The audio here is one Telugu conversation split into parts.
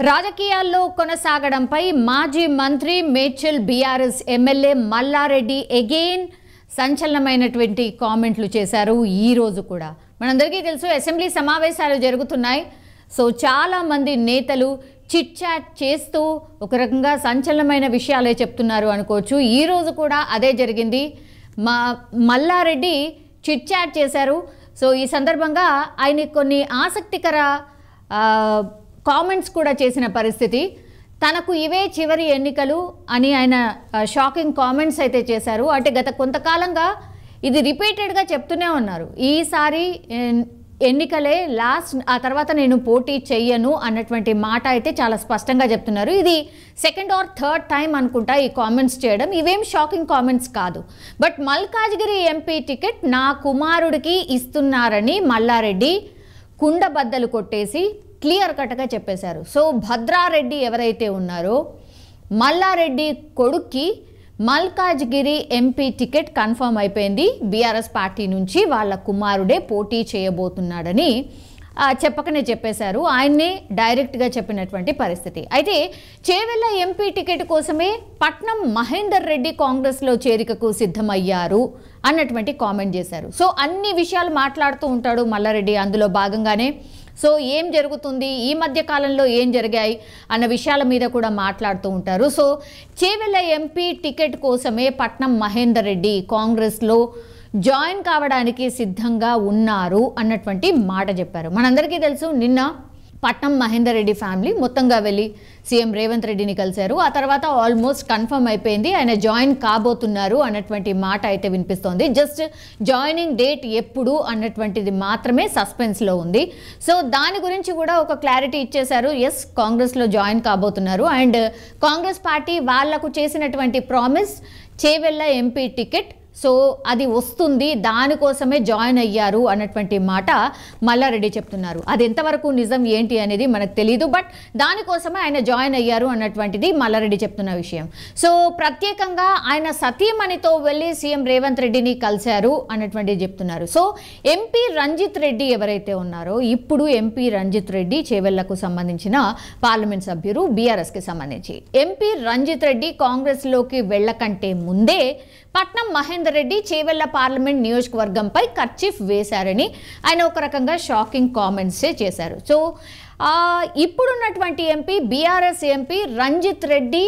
రాజకీయాల్లో కొనసాగడంపై మాజీ మంత్రి Medchal BRS MLA Malla Reddy again సంచలనమైనటువంటి కామెంట్లు చేశారు. ఈ రోజు కూడా మనందరికీ తెలుసు అసెంబ్లీ సమావేశాలు జరుగుతున్నాయి. సో చాలా మంది నేతలు చిట్ చాట్ చేస్తూ ఒక రకంగా సంచలనమైన విషయాలే చెప్తున్నారు అనుకోవచ్చు. ఈ రోజు కూడా అదే జరిగింది. మల్లారెడ్డి చిట్ చాట్ చేశారు. సో ఈ సందర్భంగా ఆయన కొన్ని ఆసక్తికర కామెంట్స్ కూడా చేసిన పరిస్థితి. తనకు ఇవే చివరి ఎన్నికలు అని ఆయన షాకింగ్ కామెంట్స్ అయితే చేశారు. అంటే గత కొంతకాలంగా ఇది రిపీటెడ్గా చెప్తూనే ఉన్నారు. ఈసారి ఎన్నికలే లాస్ట్, ఆ తర్వాత నేను పోటీ చెయ్యను అన్నటువంటి మాట అయితే చాలా స్పష్టంగా చెప్తున్నారు. ఇది సెకండ్ ఆర్ థర్డ్ టైం అనుకుంటా ఈ కామెంట్స్ చేయడం. ఇవేం షాకింగ్ కామెంట్స్ కాదు. బట్ మల్కాజ్గిరి ఎంపీ టికెట్ నా కుమారుడికి ఇస్తున్నారని మల్లారెడ్డి కుండబద్దలు కొట్టేసి క్లియర్ కట్గా చెప్పేశారు. సో భద్రారెడ్డి ఎవరైతే ఉన్నారో మల్లారెడ్డి కొడుక్కి మల్కాజ్గిరి ఎంపీ టికెట్ కన్ఫర్మ్ అయిపోయింది. బీఆర్ఎస్ పార్టీ నుంచి వాళ్ళ కుమారుడే పోటీ చేయబోతున్నాడని చెప్పకనే చెప్పేశారు. ఆయన్నే డైరెక్ట్గా చెప్పినటువంటి పరిస్థితి. అయితే చేవెళ్ళ ఎంపీ టికెట్ కోసమే పట్నం మహేందర్ రెడ్డి కాంగ్రెస్లో చేరికకు సిద్ధమయ్యారు అన్నటువంటి కామెంట్ చేశారు. సో అన్ని విషయాలు మాట్లాడుతూ ఉంటాడు మల్లారెడ్డి. అందులో భాగంగానే సో ఏం జరుగుతుంది, ఈ మధ్య కాలంలో ఏం జరిగాయి అన్న విషయాల మీద కూడా మాట్లాడుతూ ఉంటారు. సో చేవెళ్ళ ఎంపీ టికెట్ కోసమే పట్నం మహేందర్ రెడ్డి కాంగ్రెస్లో జాయిన్ కావడానికి సిద్ధంగా ఉన్నారు అన్నటువంటి మాట చెప్పారు. మనందరికీ తెలుసు నిన్న పట్నం మహేందర్ రెడ్డి ఫ్యామిలీ మొత్తంగా వెళ్ళి సీఎం రేవంత్ రెడ్డిని కలిశారు. ఆ తర్వాత ఆల్మోస్ట్ కన్ఫర్మ్ అయిపోయింది, ఆయన జాయిన్ కాబోతున్నారు అన్నటువంటి మాట అయితే వినిపిస్తోంది. జస్ట్ జాయినింగ్ డేట్ ఎప్పుడు అన్నటువంటిది మాత్రమే సస్పెన్స్లో ఉంది. సో దాని గురించి కూడా ఒక క్లారిటీ ఇచ్చేశారు. ఎస్, కాంగ్రెస్లో జాయిన్ కాబోతున్నారు అండ్ కాంగ్రెస్ పార్టీ వాళ్లకు చేసినటువంటి promise Chevella MP ticket, so అది వస్తుంది, దానికోసమే జాయిన్ అయ్యారు అన్నటువంటి మాట మల్లారెడ్డి చెప్తున్నారు. అది ఎంతవరకు నిజం ఏంటి అనేది మనకు తెలియదు. బట్ దానికోసమే ఆయన జాయిన్ అయ్యారు అన్నటువంటిది మల్లారెడ్డి చెప్తున్న విషయం. సో ప్రత్యేకంగా ఆయన సతీమణితో వెళ్ళి సీఎం రేవంత్ రెడ్డిని కలిశారు అన్నటువంటిది చెప్తున్నారు. సో ఎంపీ రంజిత్ రెడ్డి ఎవరైతే ఉన్నారో, ఇప్పుడు ఎంపీ రంజిత్ రెడ్డి చేవెళ్లకు సంబంధించిన పార్లమెంట్ సభ్యులు బీఆర్ఎస్కి సంబంధించి, ఎంపీ రంజిత్ రెడ్డి కాంగ్రెస్లోకి వెళ్ళకంటే ముందే పట్నం మహేందర్ రెడ్డి చేవెళ్ళ పార్లమెంట్ నియోజకవర్గంపై కర్చీఫ్ వేశారని ఆయన ఒక రకంగా షాకింగ్ కామెంట్సే చేశారు. సో ఇప్పుడున్నటువంటి ఎంపీ బీఆర్ఎస్ ఎంపీ రంజిత్ రెడ్డి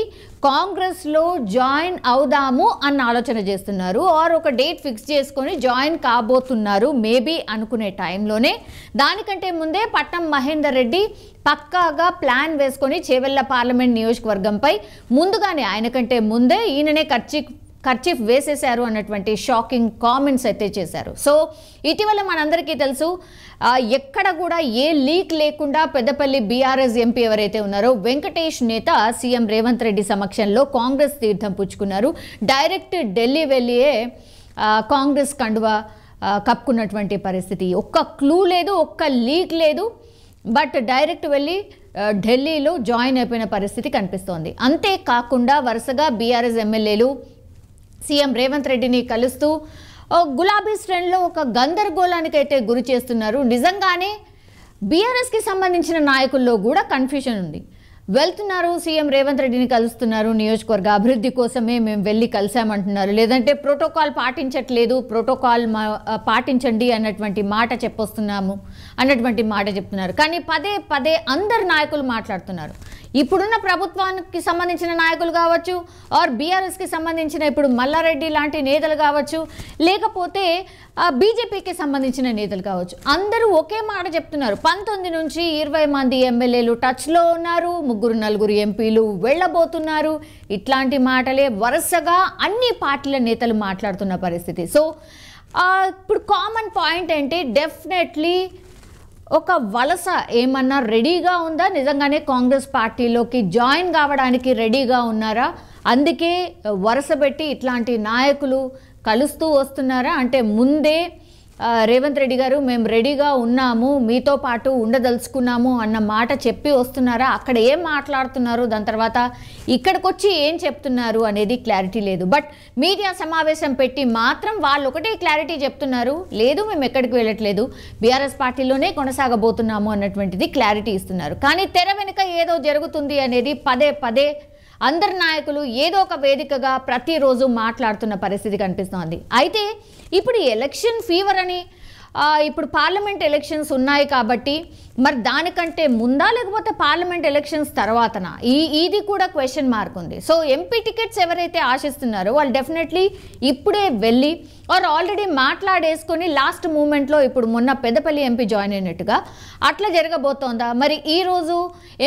కాంగ్రెస్లో జాయిన్ అవుదాము అన్న ఆలోచన చేస్తున్నారు. ఆర్ ఒక డేట్ ఫిక్స్ చేసుకొని జాయిన్ కాబోతున్నారు మేబీ అనుకునే టైంలోనే, దానికంటే ముందే పట్నం మహేందర్ రెడ్డి పక్కాగా ప్లాన్ వేసుకొని చేవెళ్ళ పార్లమెంట్ నియోజకవర్గంపై ముందుగానే, ఆయనకంటే ముందే ఈయననే కర్చీఫ్ వేసేశారు అన్నటువంటి షాకింగ్ కామెంట్స్ అయితే చేశారు. సో ఇటీవల మనందరికీ తెలుసు, ఎక్కడ కూడా ఏ లీక్ లేకుండా పెద్దపల్లి బీఆర్ఎస్ ఎంపీ ఎవరైతే ఉన్నారో వెంకటేష్ నేత సీఎం రేవంత్ రెడ్డి సమక్షంలో కాంగ్రెస్ తీర్థం పుచ్చుకున్నారు. డైరెక్ట్ ఢిల్లీ వెళ్ళియే కాంగ్రెస్ కండువా కప్పుకున్నటువంటి పరిస్థితి. ఒక్క క్లూ లేదు, ఒక్క లీక్ లేదు, బట్ డైరెక్ట్ వెళ్ళి ఢిల్లీలో జాయిన్ అయిపోయిన పరిస్థితి కనిపిస్తోంది. అంతేకాకుండా వరుసగా బీఆర్ఎస్ ఎమ్మెల్యేలు సీఎం రేవంత్ రెడ్డిని కలుస్తూ గులాబీ శ్రేణిలో ఒక గందరగోళానికైతే గురి చేస్తున్నారు. నిజంగానే బీఆర్ఎస్కి సంబంధించిన నాయకుల్లో కూడా కన్ఫ్యూజన్ ఉంది. వెళ్తున్నారు, సీఎం రేవంత్ రెడ్డిని కలుస్తున్నారు, నియోజకవర్గ అభివృద్ధి కోసమే మేము వెళ్ళి కలిసామంటున్నారు, లేదంటే ప్రోటోకాల్ పాటించట్లేదు, ప్రోటోకాల్ పాటించండి అన్నటువంటి మాట చెప్పొస్తున్నాము అన్నటువంటి మాట చెప్తున్నారు. కానీ పదే పదే అందరు నాయకులు మాట్లాడుతున్నారు. ఇప్పుడున్న ప్రభుత్వానికి సంబంధించిన నాయకులు కావచ్చు, ఆర్ బీఆర్ఎస్కి సంబంధించిన ఇప్పుడు మల్లారెడ్డి లాంటి నేతలు కావచ్చు, లేకపోతే బీజేపీకి సంబంధించిన నేతలు కావచ్చు, అందరూ ఒకే మాట చెప్తున్నారు. 19 నుంచి 20 మంది ఎమ్మెల్యేలు టచ్లో ఉన్నారు, 3-4 ఎంపీలు వెళ్ళబోతున్నారు. ఇట్లాంటి మాటలే వరుసగా అన్ని పార్టీల నేతలు మాట్లాడుతున్న పరిస్థితి. సో ఇప్పుడు కామన్ పాయింట్ ఏంటి, డెఫినెట్లీ ఒక వలస ఏమన్నా రెడీగా ఉందా, నిజంగానే కాంగ్రెస్ పార్టీలోకి జాయిన్ కావడానికి రెడీగా ఉన్నారా, అందుకే వరుస పెట్టి ఇట్లాంటి నాయకులు కలుస్తూ వస్తున్నారా, అంటే ముందే రేవంత్ రెడ్డి గారు మేము రెడీగా ఉన్నాము, మీతో పాటు ఉండదలుచుకున్నాము అన్న మాట చెప్పి వస్తున్నారా? అక్కడ ఏం మాట్లాడుతున్నారు, దాని తర్వాత ఇక్కడికి వచ్చి ఏం చెప్తున్నారు అనేది క్లారిటీ లేదు. బట్ మీడియా సమావేశం పెట్టి మాత్రం వాళ్ళు ఒకటే క్లారిటీ చెప్తున్నారు, లేదు మేము ఎక్కడికి వెళ్ళట్లేదు, బీఆర్ఎస్ పార్టీలోనే కొనసాగబోతున్నాము అన్నటువంటిది క్లారిటీ ఇస్తున్నారు. కానీ తెర వెనుక ఏదో జరుగుతుంది అనేది పదే పదే అందరు నాయకులు ఏదో ఒక వేదికగా ప్రతిరోజు మాట్లాడుతున్న పరిస్థితి కనిపిస్తోంది. అయితే ఇప్పుడు ఎలక్షన్ ఫీవర్ అని ఇప్పుడు పార్లమెంట్ ఎలక్షన్స్ ఉన్నాయి కాబట్టి మరి దానికంటే ముందా లేకపోతే పార్లమెంట్ ఎలక్షన్స్ తర్వాతనా, ఇది కూడా క్వశ్చన్ మార్క్ ఉంది. సో ఎంపీ టికెట్స్ ఎవరైతే ఆశిస్తున్నారో వాళ్ళు డెఫినెట్లీ ఇప్పుడే వెళ్ళి ఆల్రెడీ మాట్లాడేసుకొని లాస్ట్ మూమెంట్లో ఇప్పుడు మొన్న పెద్దపల్లి ఎంపీ జాయిన్ అయినట్టుగా అట్లా జరగబోతోందా? మరి ఈరోజు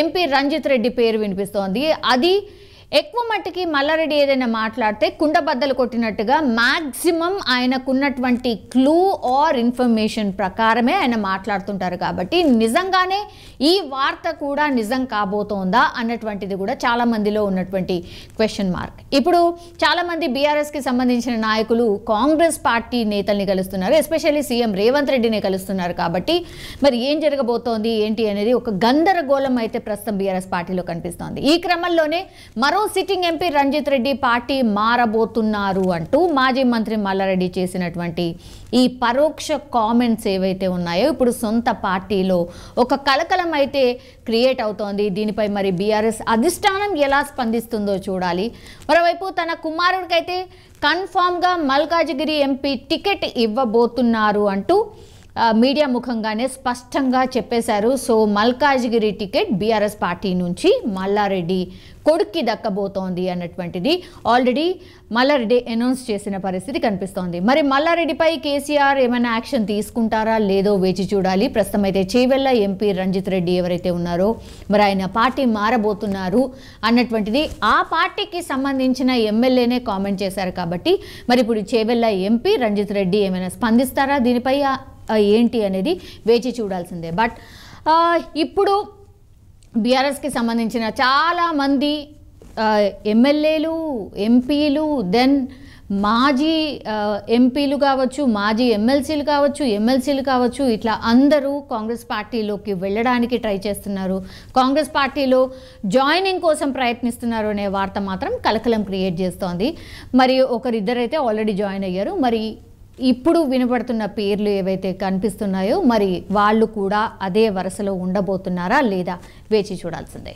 ఎంపీ రంజిత్ రెడ్డి పేరు వినిపిస్తోంది. అది ఎక్కువ మట్టికి మల్లారెడ్డి ఏదైనా మాట్లాడితే కుండబద్దలు కొట్టినట్టుగా మ్యాక్సిమం ఆయనకున్నటువంటి క్లూ ఆర్ ఇన్ఫర్మేషన్ ప్రకారమే ఆయన మాట్లాడుతుంటారు. కాబట్టి నిజంగానే ఈ వార్త కూడా నిజం కాబోతోందా అన్నటువంటిది కూడా చాలా మందిలో ఉన్నటువంటి క్వశ్చన్ మార్క్. ఇప్పుడు చాలామంది బీఆర్ఎస్కి సంబంధించిన నాయకులు కాంగ్రెస్ పార్టీ నేతల్ని కలుస్తున్నారు, ఎస్పెషల్లీ సీఎం రేవంత్ రెడ్డిని కలుస్తున్నారు. కాబట్టి మరి ఏం జరగబోతోంది ఏంటి అనేది ఒక గందరగోళం అయితే ప్రస్తుతం బీఆర్ఎస్ పార్టీలో కనిపిస్తోంది. ఈ క్రమంలోనే మరో సిట్టింగ్ ఎంపీ రంజిత్ రెడ్డి పార్టీ మారబోతున్నారు అంటూ మాజీ మంత్రి మల్లారెడ్డి చేసినటువంటి ఈ పరోక్ష కామెంట్స్ ఏవైతే ఉన్నాయో ఇప్పుడు సొంత పార్టీలో ఒక కలకలం అయితే క్రియేట్ అవుతోంది. దీనిపై మరి బీఆర్ఎస్ అధిష్టానం ఎలా స్పందిస్తుందో చూడాలి. మరోవైపు తన కుమారుడికైతే కన్ఫామ్గా మల్కాజిగిరి ఎంపీ టికెట్ ఇవ్వబోతున్నారు అంటూ మీడియా ముఖంగానే స్పష్టంగా చెప్పేశారు. So Malkajgiri ticket BRS party నుంచి మల్లారెడ్డి కొడుక్కి దక్కబోతోంది అన్నటువంటిది ఆల్రెడీ మల్లారెడ్డి అనౌన్స్ చేసిన పరిస్థితి కనిపిస్తోంది. మరి మల్లారెడ్డిపై కేసీఆర్ ఏమైనా యాక్షన్ తీసుకుంటారా లేదో వేచి చూడాలి. ప్రస్తుతం అయితే చేవెళ్ళ ఎంపీ రంజిత్ రెడ్డి ఎవరైతే ఉన్నారో మరి ఆయన పార్టీ మారబోతున్నారు అన్నటువంటిది ఆ పార్టీకి సంబంధించిన ఎమ్మెల్యేనే కామెంట్ చేశారు. కాబట్టి మరి ఇప్పుడు చేవెళ్ళ ఎంపీ రంజిత్ రెడ్డి ఏమైనా స్పందిస్తారా దీనిపై ఏంటి అనేది వేచి చూడాల్సిందే. బట్ ఇప్పుడు బీఆర్ఎస్కి సంబంధించిన చాలామంది ఎమ్మెల్యేలు, ఎంపీలు, దెన్ మాజీ ఎంపీలు కావచ్చు, మాజీ ఎమ్మెల్సీలు కావచ్చు, ఇట్లా అందరూ కాంగ్రెస్ పార్టీలోకి వెళ్ళడానికి ట్రై చేస్తున్నారు, కాంగ్రెస్ పార్టీలో జాయినింగ్ కోసం ప్రయత్నిస్తున్నారు అనే వార్త మాత్రం కలకలం క్రియేట్ చేస్తోంది. మరి ఒకరిద్దరైతే ఆల్రెడీ జాయిన్ అయ్యారు. మరి ఇప్పుడు వినపడుతున్న పేర్లు ఏవైతే కనిపిస్తున్నాయో మరి వాళ్ళు కూడా అదే వరుసలో ఉండబోతున్నారా లేదా వేచి చూడాల్సిందే.